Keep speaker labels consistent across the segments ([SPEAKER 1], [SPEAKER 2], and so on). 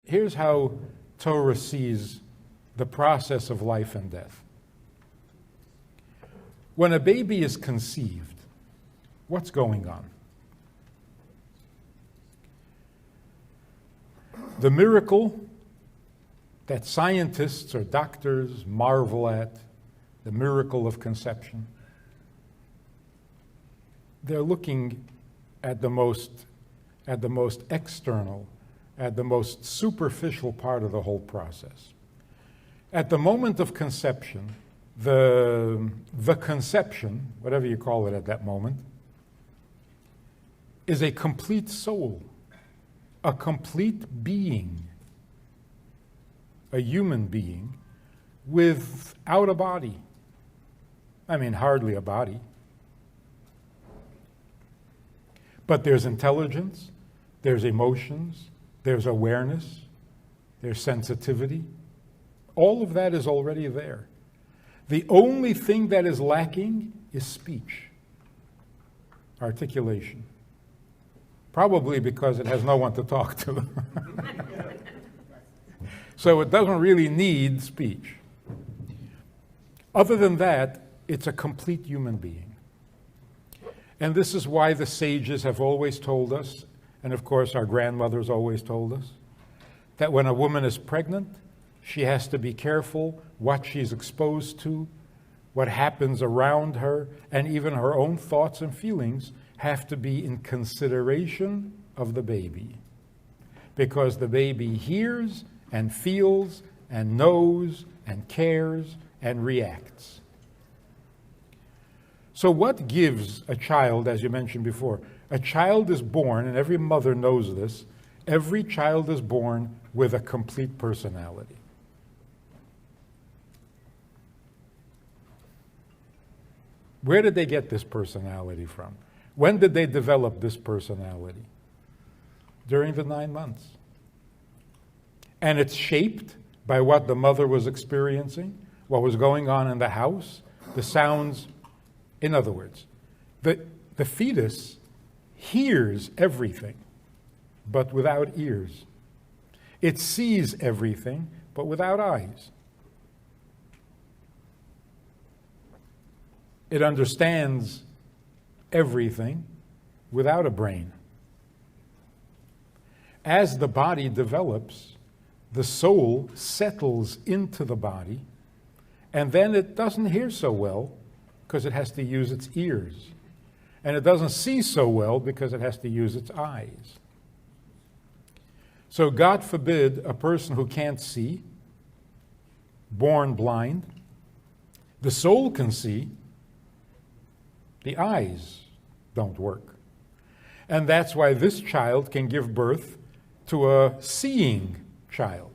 [SPEAKER 1] Here's how Torah sees the process of life and death. When a baby is conceived, what's going on? The miracle that scientists or doctors marvel at, the miracle of conception, they're looking at the most external, at the most superficial part of the whole process. At the moment of conception, the conception, whatever you call it at that moment, is a complete soul, a complete being, a human being without a body. I mean, hardly a body. But there's intelligence, there's emotions, there's awareness, there's sensitivity. All of that is already there. The only thing that is lacking is speech, articulation. Probably because it has no one to talk to. So it doesn't really need speech. Other than that, it's a complete human being. And this is why the sages have always told us, and of course our grandmothers always told us, that when a woman is pregnant, she has to be careful what she's exposed to, what happens around her, and even her own thoughts and feelings have to be in consideration of the baby. Because the baby hears and feels and knows and cares and reacts. So what gives a child, as you mentioned before, a child is born, and every mother knows this, every child is born with a complete personality. Where did they get this personality from? When did they develop this personality? During the 9 months. And it's shaped by what the mother was experiencing, what was going on in the house, the sounds. In other words, the fetus hears everything, but without ears. It sees everything, but without eyes. It understands everything without a brain. As the body develops, the soul settles into the body, and then it doesn't hear so well because it has to use its ears. And it doesn't see so well because it has to use its eyes. So God forbid a person who can't see, born blind, the soul can see, the eyes don't work. And that's why this child can give birth to a seeing child,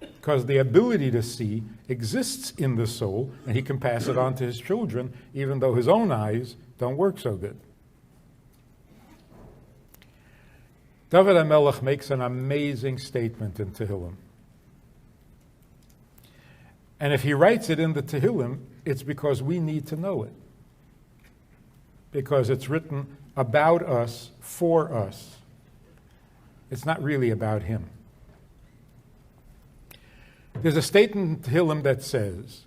[SPEAKER 1] because the ability to see exists in the soul, and he can pass it on to his children, even though his own eyes don't work so good. David HaMelech makes an amazing statement in Tehillim. And if he writes it in the Tehillim, it's because we need to know it. Because it's written about us, for us. It's not really about him. There's a statement in Tehillim that says,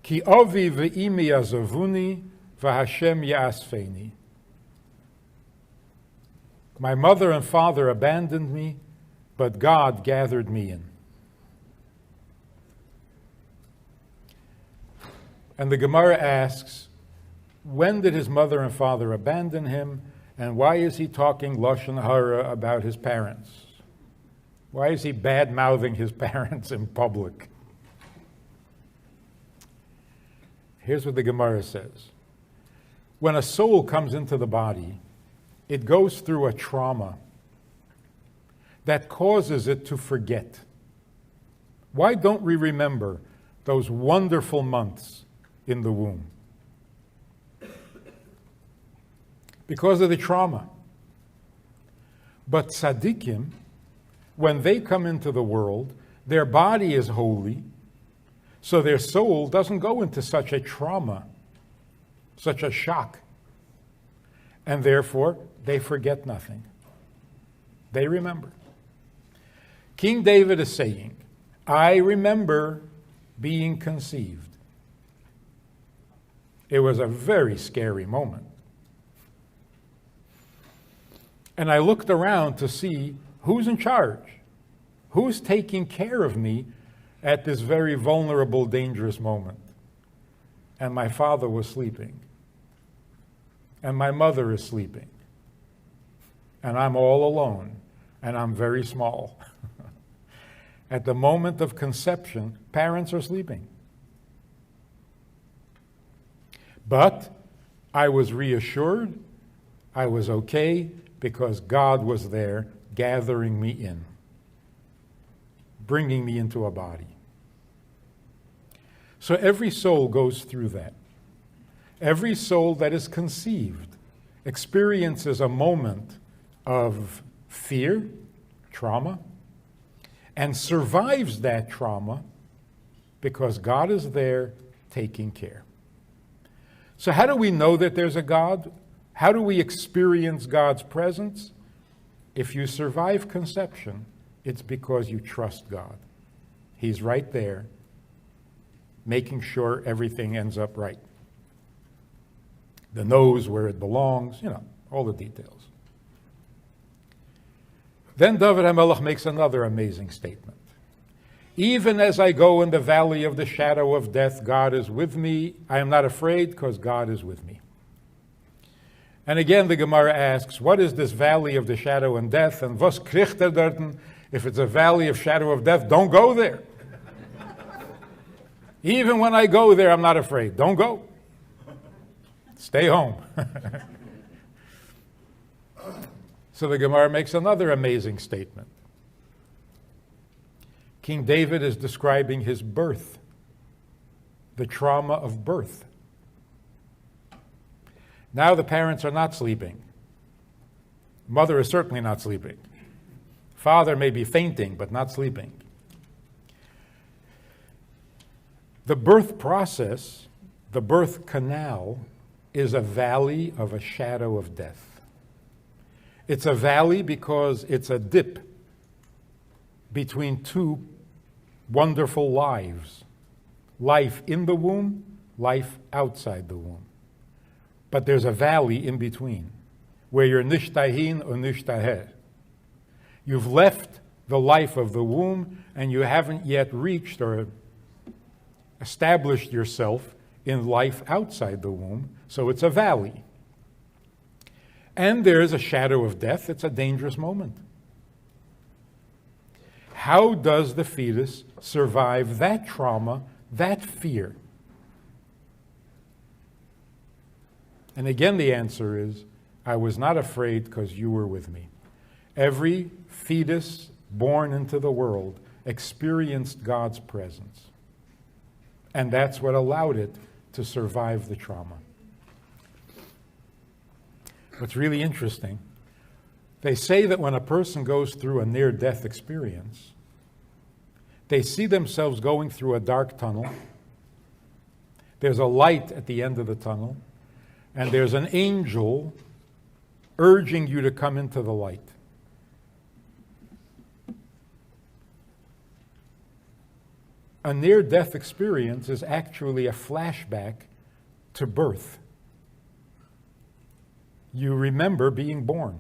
[SPEAKER 1] Ki avi ve'imi yazavuni v'Hashem ya'asfeni. My mother and father abandoned me, but God gathered me in. And the Gemara asks, when did his mother and father abandon him, and why is he talking Lashon Hara about his parents? Why is he bad-mouthing his parents in public? Here's what the Gemara says. When a soul comes into the body, it goes through a trauma that causes it to forget. Why don't we remember those wonderful months in the womb? Because of the trauma. But tzaddikim, when they come into the world, their body is holy, so their soul doesn't go into such a trauma, such a shock. And therefore, they forget nothing. They remember. King David is saying, I remember being conceived. It was a very scary moment. And I looked around to see who's in charge, who's taking care of me at this very vulnerable, dangerous moment. And my father was sleeping. And my mother is sleeping. And I'm all alone. And I'm very small. At the moment of conception, parents are sleeping. But I was reassured, I was okay, because God was there gathering me in, bringing me into a body. So every soul goes through that. Every soul that is conceived experiences a moment of fear, trauma, and survives that trauma because God is there taking care. So how do we know that there's a God? How do we experience God's presence? If you survive conception, it's because you trust God. He's right there, making sure everything ends up right. The nose where it belongs, all the details. Then David HaMelech makes another amazing statement. Even as I go in the valley of the shadow of death, God is with me. I am not afraid because God is with me. And again, the Gemara asks, what is this valley of the shadow and death? And was kriegt dorten? If it's a valley of shadow of death, don't go there. Even when I go there, I'm not afraid. Don't go. Stay home. So the Gemara makes another amazing statement. King David is describing his birth, the trauma of birth. Now the parents are not sleeping. Mother is certainly not sleeping. Father may be fainting, but not sleeping. The birth process, the birth canal, is a valley of a shadow of death. It's a valley because it's a dip between two wonderful lives. Life in the womb, life outside the womb. But there's a valley in between, where you're nishtahin or nishtaher. You've left the life of the womb, and you haven't yet reached or established yourself in life outside the womb, so it's a valley. And there is a shadow of death. It's a dangerous moment. How does the fetus survive that trauma, that fear? And again, the answer is, I was not afraid because you were with me. Every fetus born into the world experienced God's presence. And that's what allowed it to survive the trauma. What's really interesting, they say that when a person goes through a near-death experience, they see themselves going through a dark tunnel. There's a light at the end of the tunnel, and there's an angel urging you to come into the light. A near-death experience is actually a flashback to birth. You remember being born.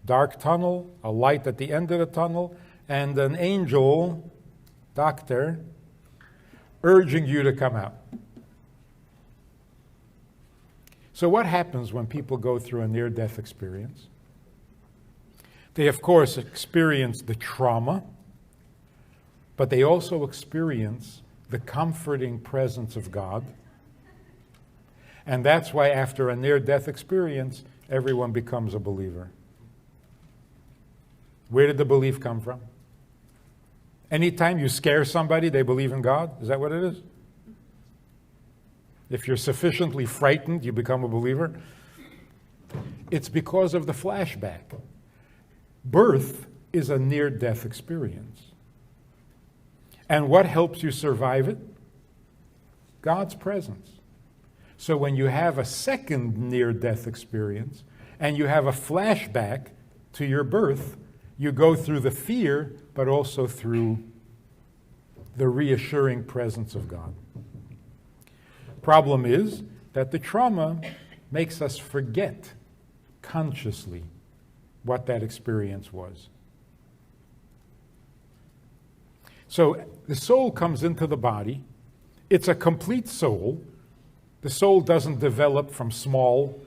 [SPEAKER 1] Dark tunnel, a light at the end of the tunnel, and an angel, doctor, urging you to come out. So what happens when people go through a near-death experience? They, of course, experience the trauma, but they also experience the comforting presence of God. And that's why after a near-death experience, everyone becomes a believer. Where did the belief come from? Anytime you scare somebody, they believe in God? Is that what it is? If you're sufficiently frightened, you become a believer? It's because of the flashback. Birth is a near-death experience. And what helps you survive it? God's presence. So when you have a second near-death experience and you have a flashback to your birth, You go through the fear, but also through the reassuring presence of God. Problem is that the trauma makes us forget consciously what that experience was. So the soul comes into the body. It's a complete soul. The soul doesn't develop from small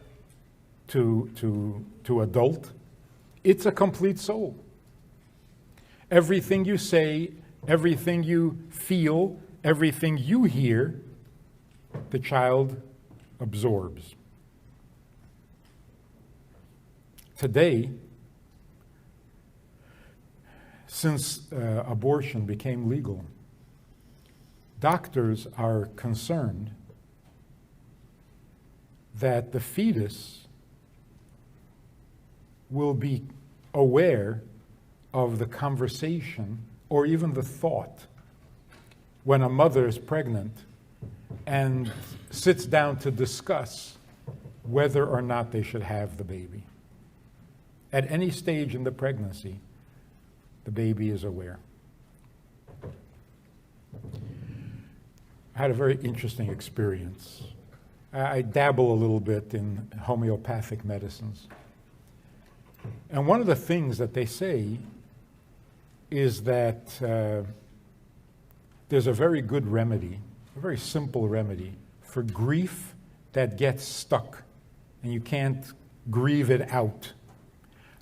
[SPEAKER 1] to adult. It's a complete soul. Everything you say, everything you feel, everything you hear, the child absorbs. Today, since abortion became legal, doctors are concerned that the fetus will be aware of the conversation or even the thought when a mother is pregnant and sits down to discuss whether or not they should have the baby. At any stage in the pregnancy, the baby is aware. I had a very interesting experience. I dabble a little bit in homeopathic medicines. And one of the things that they say is that there's a very good remedy, a very simple remedy for grief that gets stuck and you can't grieve it out.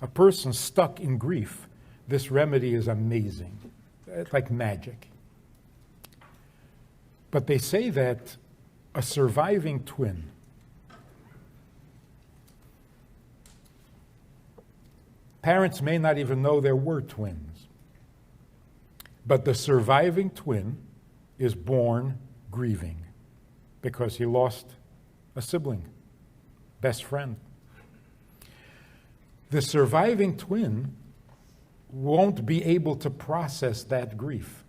[SPEAKER 1] A person stuck in grief, this remedy is amazing. It's like magic. But they say that a surviving twin parents may not even know there were twins, but the surviving twin is born grieving because he lost a sibling, best friend. The surviving twin won't be able to process that grief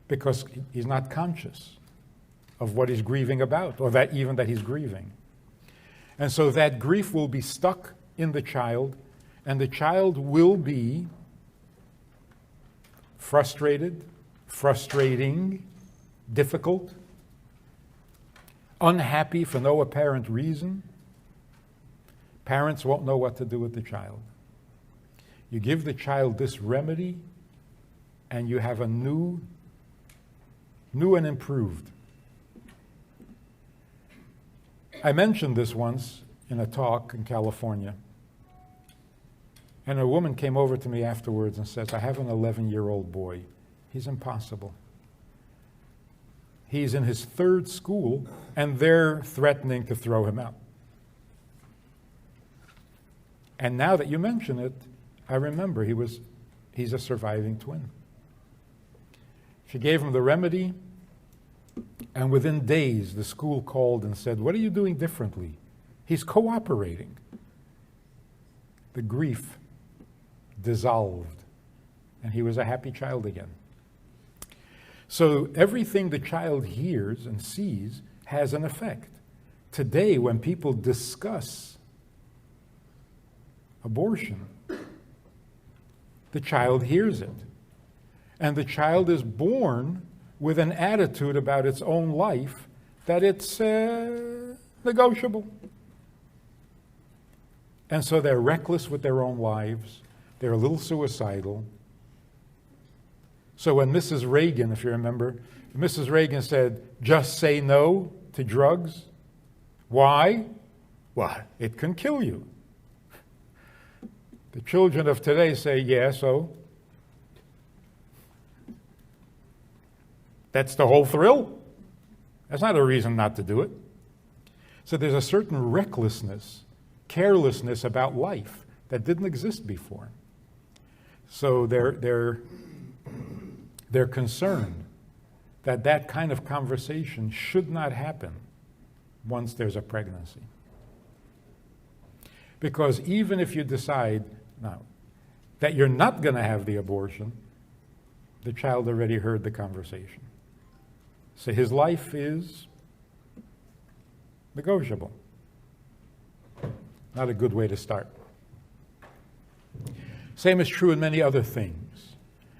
[SPEAKER 1] because he's not conscious of what he's grieving about, or that even that he's grieving. And so that grief will be stuck in the child, and the child will be frustrated, frustrating, difficult, unhappy for no apparent reason. Parents won't know what to do with the child. You give the child this remedy, and you have a new and improved. I mentioned this once in a talk in California. And a woman came over to me afterwards and says, I have an 11-year-old boy. He's impossible. He's in his third school, and they're threatening to throw him out. And now that you mention it, I remember he's a surviving twin. She gave him the remedy, and within days, the school called and said, what are you doing differently? He's cooperating. The grief dissolved, and he was a happy child again. So everything the child hears and sees has an effect. Today, when people discuss abortion, the child hears it. And the child is born with an attitude about its own life that it's negotiable. And so they're reckless with their own lives. They're a little suicidal. So when Mrs. Reagan, if you remember, Mrs. Reagan said, just say no to drugs. Why? Well, it can kill you. The children of today say, yeah, so? That's the whole thrill? That's not a reason not to do it. So there's a certain recklessness, carelessness about life that didn't exist before. So they're concerned that that kind of conversation should not happen once there's a pregnancy. Because even if you decide now that you're not going to have the abortion, the child already heard the conversation. So his life is negotiable. Not a good way to start. Same is true in many other things.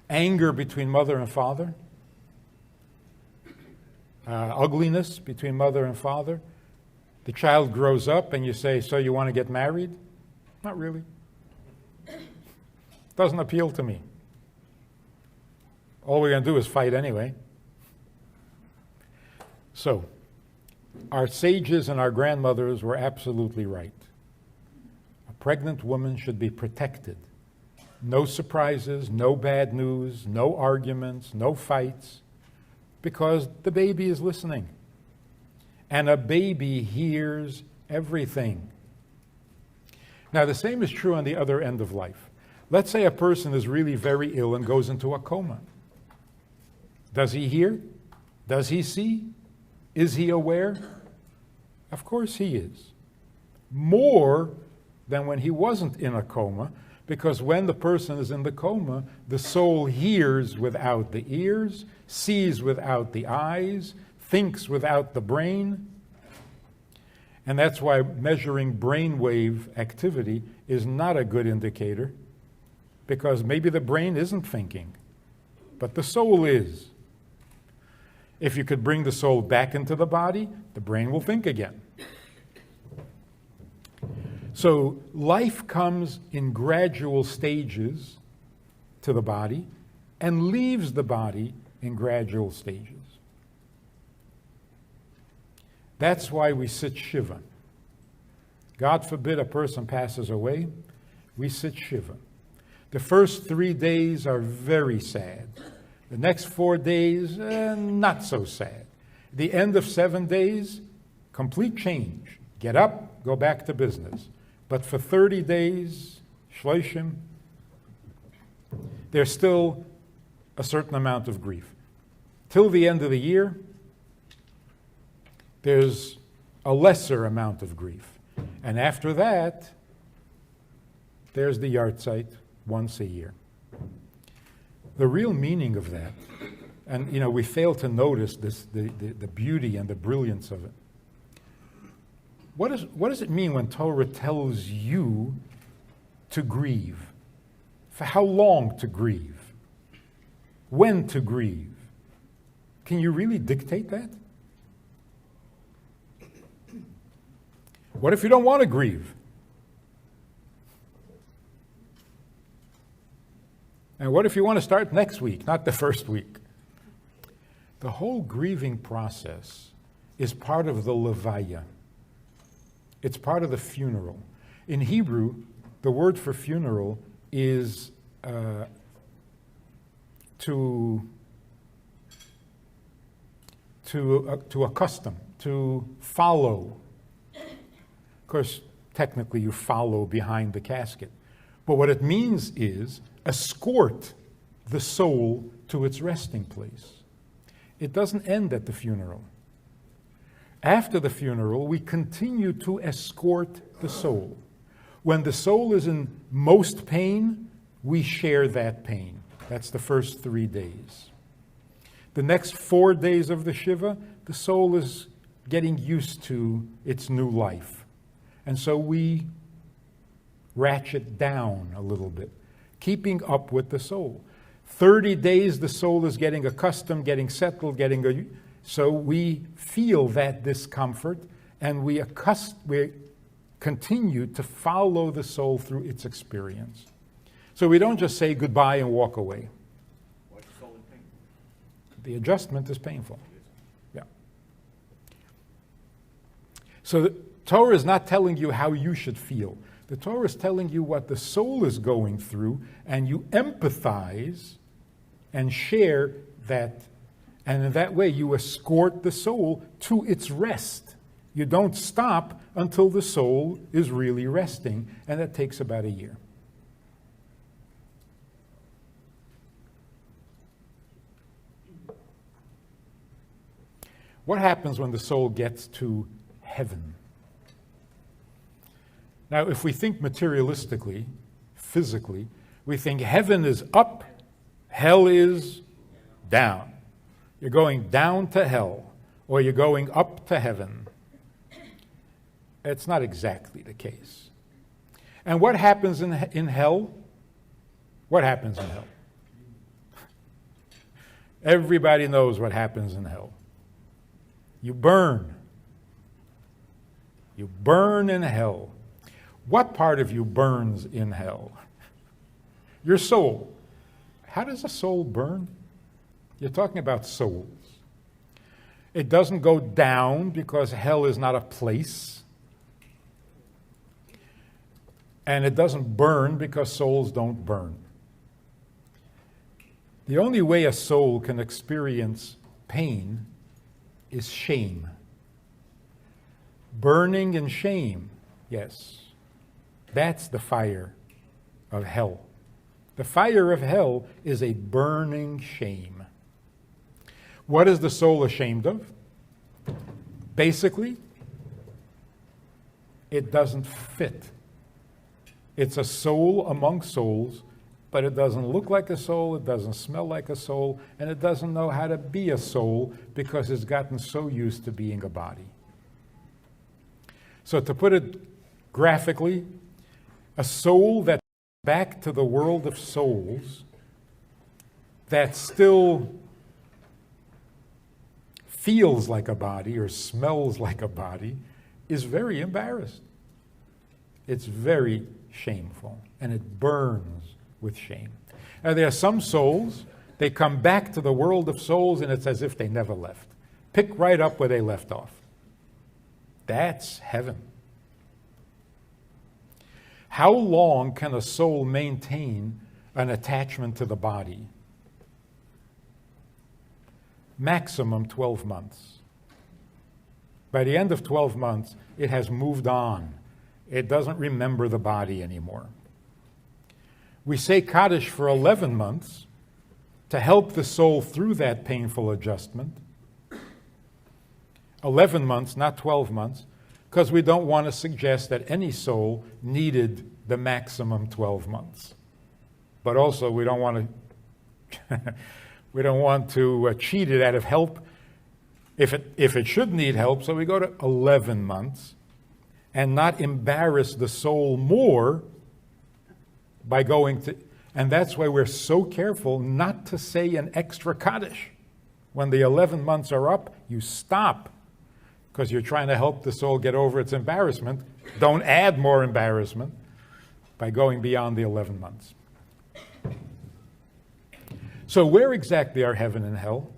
[SPEAKER 1] Anger between mother and father. Ugliness between mother and father. The child grows up and you say, so you want to get married? Not really. Doesn't appeal to me. All we're going to do is fight anyway. So, our sages and our grandmothers were absolutely right. A pregnant woman should be protected. No surprises, no bad news, no arguments, no fights, because the baby is listening. And a baby hears everything. Now, the same is true on the other end of life. Let's say a person is really very ill and goes into a coma. Does he hear? Does he see? Is he aware? Of course he is. More than when he wasn't in a coma, because when the person is in the coma, the soul hears without the ears, sees without the eyes, thinks without the brain. And that's why measuring brainwave activity is not a good indicator, because maybe the brain isn't thinking, but the soul is. If you could bring the soul back into the body, the brain will think again. So life comes in gradual stages to the body and leaves the body in gradual stages. That's why we sit Shiva. God forbid a person passes away, we sit Shiva. The first 3 days are very sad. The next 4 days, not so sad. The end of 7 days, complete change. Get up, go back to business. But for 30 days, shloshim, there's still a certain amount of grief. Till the end of the year, there's a lesser amount of grief. And after that, there's the yahrzeit once a year. The real meaning of that, and we fail to notice this, the beauty and the brilliance of it. What does it mean when Torah tells you to grieve? For how long to grieve? When to grieve? Can you really dictate that? What if you don't want to grieve? And what if you want to start next week, not the first week? The whole grieving process is part of the levaya. It's part of the funeral. In Hebrew, the word for funeral is to accustom, to follow. Of course, technically you follow behind the casket. But what it means is escort the soul to its resting place. It doesn't end at the funeral. After the funeral, we continue to escort the soul. When the soul is in most pain, we share that pain. That's the first 3 days. The next 4 days of the Shiva, the soul is getting used to its new life. And so we ratchet down a little bit, keeping up with the soul. 30 days, the soul is getting accustomed, getting settled, so we feel that discomfort, and we continue to follow the soul through its experience. So we don't just say goodbye and walk away.
[SPEAKER 2] Why is the soul in pain?
[SPEAKER 1] The adjustment is painful. Yeah. So the Torah is not telling you how you should feel. The Torah is telling you what the soul is going through, and you empathize and share that. And in that way, you escort the soul to its rest. You don't stop until the soul is really resting, and that takes about a year. What happens when the soul gets to heaven? Now, if we think materialistically, physically, we think heaven is up, hell is down. You're going down to hell, or you're going up to heaven. It's not exactly the case. And what happens in hell? What happens in hell? Everybody knows what happens in hell. You burn. You burn in hell. What part of you burns in hell? Your soul. How does a soul burn? You're talking about souls. It doesn't go down because hell is not a place. And it doesn't burn because souls don't burn. The only way a soul can experience pain is shame. Burning in shame, yes. That's the fire of hell. The fire of hell is a burning shame. What is the soul ashamed of? Basically, it doesn't fit. It's a soul among souls, but it doesn't look like a soul, it doesn't smell like a soul, and it doesn't know how to be a soul because it's gotten so used to being a body. So to put it graphically, a soul that's back to the world of souls, that still feels like a body or smells like a body, is very embarrassed. It's very shameful, and it burns with shame. Now, there are some souls, they come back to the world of souls, and it's as if they never left. Pick right up where they left off. That's heaven. How long can a soul maintain an attachment to the body? Maximum 12 months. By the end of 12 months, it has moved on. It doesn't remember the body anymore. We say Kaddish for 11 months to help the soul through that painful adjustment. 11 months, not 12 months, because we don't want to suggest that any soul needed the maximum 12 months. But also, we don't want to cheat it out of help if it should need help. So we go to 11 months and not embarrass the soul more by going to, and that's why we're so careful not to say an extra Kaddish. When the 11 months are up, you stop, because you're trying to help the soul get over its embarrassment. Don't add more embarrassment by going beyond the 11 months. So where exactly are heaven and hell?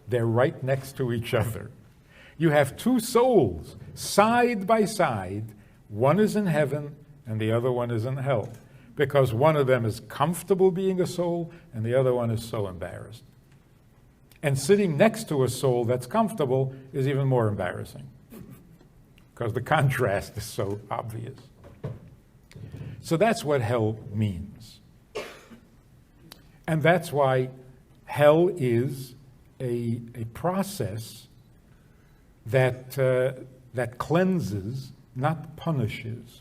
[SPEAKER 1] They're right next to each other. You have two souls side by side. One is in heaven and the other one is in hell, because one of them is comfortable being a soul and the other one is so embarrassed. And sitting next to a soul that's comfortable is even more embarrassing, because the contrast is so obvious. So that's what hell means. And that's why hell is a process that cleanses, not punishes.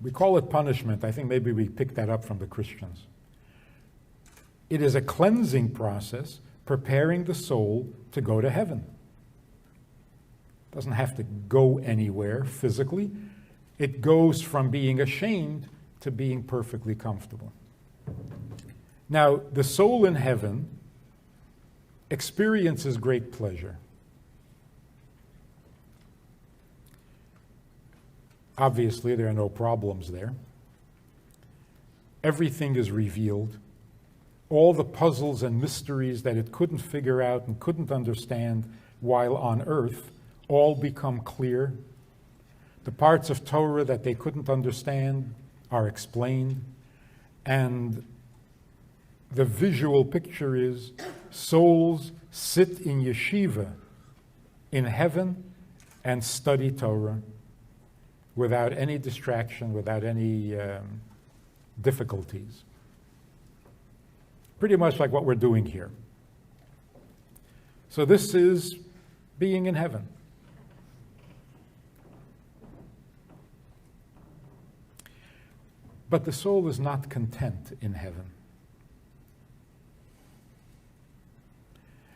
[SPEAKER 1] We call it punishment. I think maybe we picked that up from the Christians. It is a cleansing process, preparing the soul to go to heaven. It doesn't have to go anywhere physically. It goes from being ashamed to being perfectly comfortable. Now, the soul in heaven experiences great pleasure. Obviously, there are no problems there. Everything is revealed. All the puzzles and mysteries that it couldn't figure out and couldn't understand while on earth all become clear. The parts of Torah that they couldn't understand are explained. And the visual picture is souls sit in yeshiva in heaven and study Torah without any distraction, without any difficulties. Pretty much like what we're doing here. So this is being in heaven. But the soul is not content in heaven.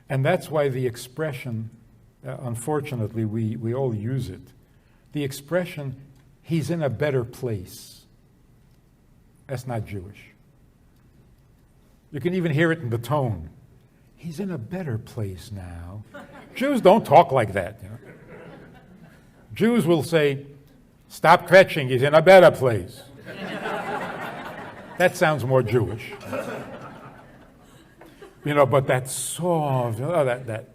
[SPEAKER 1] And that's why the expression, unfortunately, we all use it. The expression, he's in a better place. That's not Jewish. You can even hear it in the tone. He's in a better place now. Jews don't talk like that. You know? Jews will say, stop kvetching, he's in a better place. That sounds more Jewish. You know, but that's soft. That.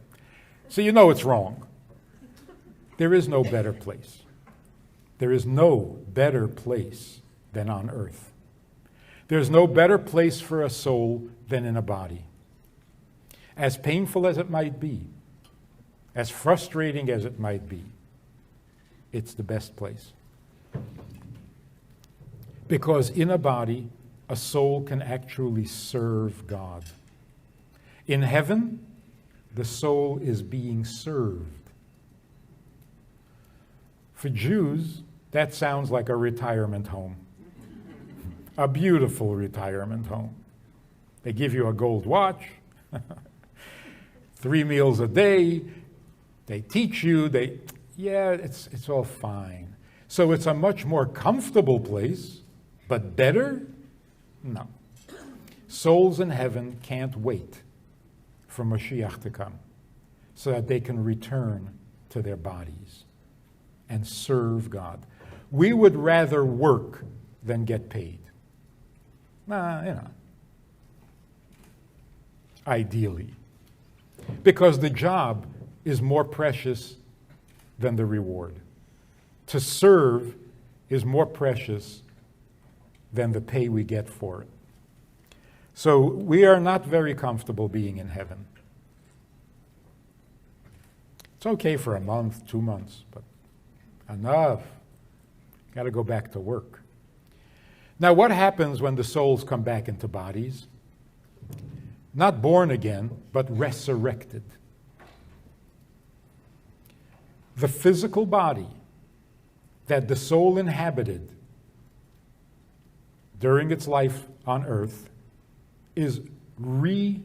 [SPEAKER 1] So you know it's wrong. There is no better place. There is no better place than on earth. There's no better place for a soul than in a body. As painful as it might be, as frustrating as it might be, it's the best place. Because in a body, a soul can actually serve God. In heaven, the soul is being served. For Jews, that sounds like a retirement home. A beautiful retirement home. They give you a gold watch, 3 meals a day, they teach you, it's all fine. So it's a much more comfortable place, but better? No. Souls in heaven can't wait for Mashiach to come so that they can return to their bodies and serve God. We would rather work than get paid. Ideally. Because the job is more precious than the reward. To serve is more precious than the pay we get for it. So we are not very comfortable being in heaven. It's okay for a month, 2 months, but enough. Got to go back to work. Now, what happens when the souls come back into bodies? Not born again, but resurrected. The physical body that the soul inhabited during its life on earth is rebuilt.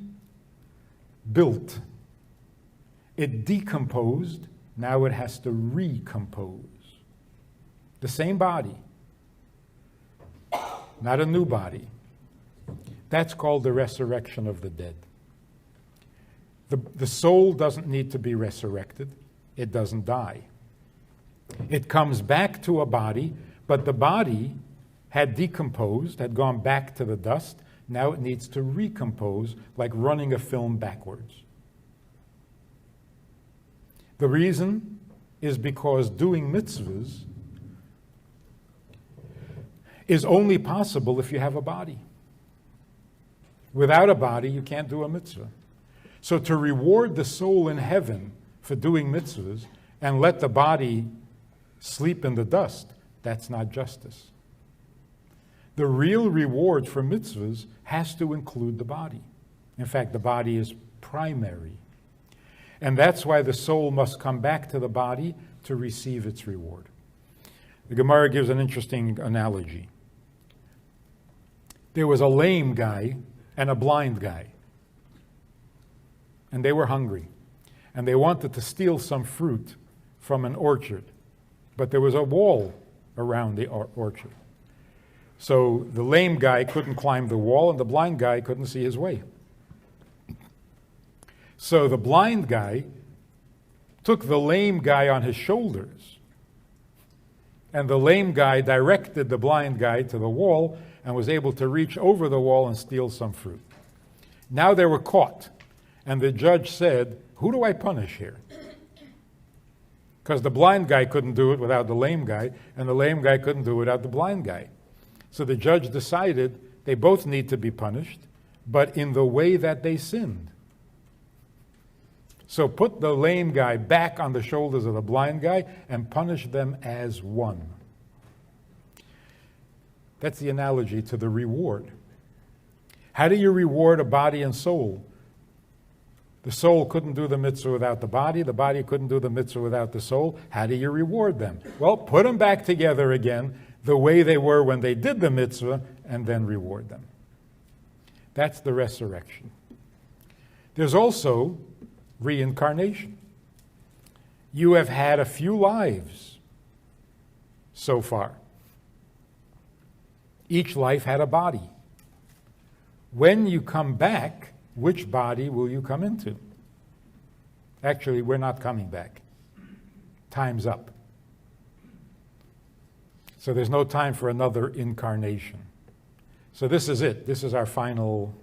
[SPEAKER 1] It decomposed, now it has to recompose. The same body, not a new body. That's called the resurrection of the dead. The soul doesn't need to be resurrected. It doesn't die. It comes back to a body, but the body had decomposed, had gone back to the dust. Now it needs to recompose, like running a film backwards. The reason is because doing mitzvahs is only possible if you have a body. Without a body, you can't do a mitzvah. So to reward the soul in heaven for doing mitzvahs and let the body sleep in the dust, that's not justice. The real reward for mitzvahs has to include the body. In fact, the body is primary. And that's why the soul must come back to the body to receive its reward. The Gemara gives an interesting analogy. There was a lame guy and a blind guy. And they were hungry. And they wanted to steal some fruit from an orchard. But there was a wall around the orchard. So the lame guy couldn't climb the wall, and the blind guy couldn't see his way. So the blind guy took the lame guy on his shoulders. And the lame guy directed the blind guy to the wall and was able to reach over the wall and steal some fruit. Now they were caught. And the judge said, who do I punish here? Because the blind guy couldn't do it without the lame guy, and the lame guy couldn't do it without the blind guy. So the judge decided they both need to be punished, but in the way that they sinned. So put the lame guy back on the shoulders of the blind guy and punish them as one. That's the analogy to the reward. How do you reward a body and soul? The soul couldn't do the mitzvah without the body couldn't do the mitzvah without the soul. How do you reward them? Well, put them back together again the way they were when they did the mitzvah, and then reward them. That's the resurrection. There's also reincarnation. You have had a few lives. so far. Each life had a body. When you come back, which body will you come into? Actually, we're not coming back. Time's up. So there's no time for another incarnation. So this is it. This is our final.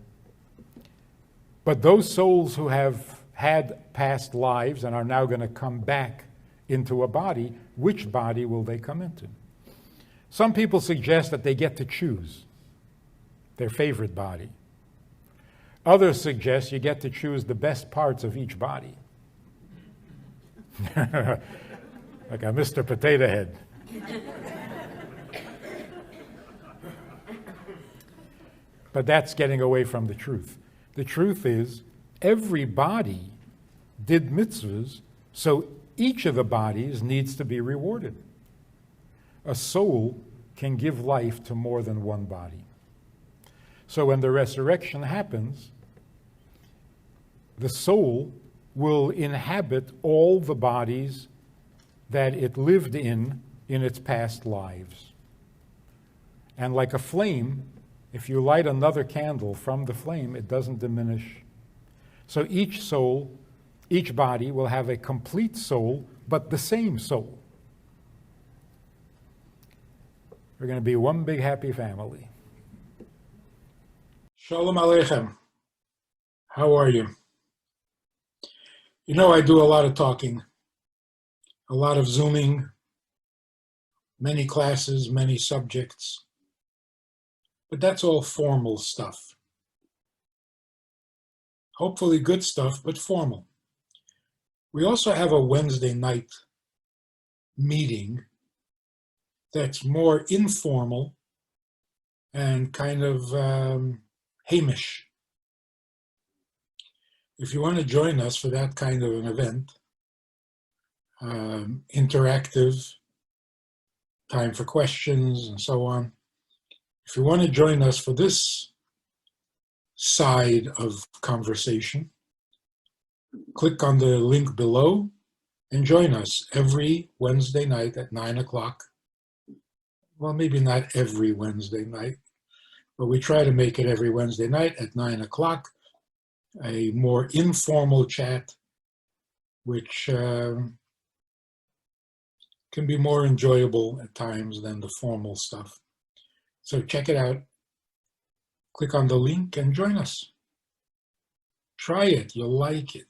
[SPEAKER 1] But those souls who have had past lives and are now going to come back into a body, which body will they come into? Some people suggest that they get to choose their favorite body. Others suggest you get to choose the best parts of each body. Like a Mr. Potato Head. But that's getting away from the truth. The truth is, every body did mitzvahs, so each of the bodies needs to be rewarded. A soul can give life to more than one body. So when the resurrection happens, the soul will inhabit all the bodies that it lived in its past lives. And like a flame, if you light another candle from the flame, it doesn't diminish. So each soul, each body will have a complete soul, but the same soul. We're going to be one big happy family.
[SPEAKER 3] Shalom Aleichem. How are you? You know, I do a lot of talking, a lot of Zooming, many classes, many subjects, but that's all formal stuff. Hopefully good stuff, but formal. We also have a Wednesday night meeting that's more informal and kind of Hamish. If you want to join us for that kind of an event, interactive, time for questions and so on, if you want to join us for this side of conversation, click on the link below and join us every Wednesday night at 9 o'clock. Well, maybe not every Wednesday night, but we try to make it every Wednesday night at 9 o'clock, a more informal chat, which can be more enjoyable at times than the formal stuff. So check it out. Click on the link and join us. Try it, you'll like it.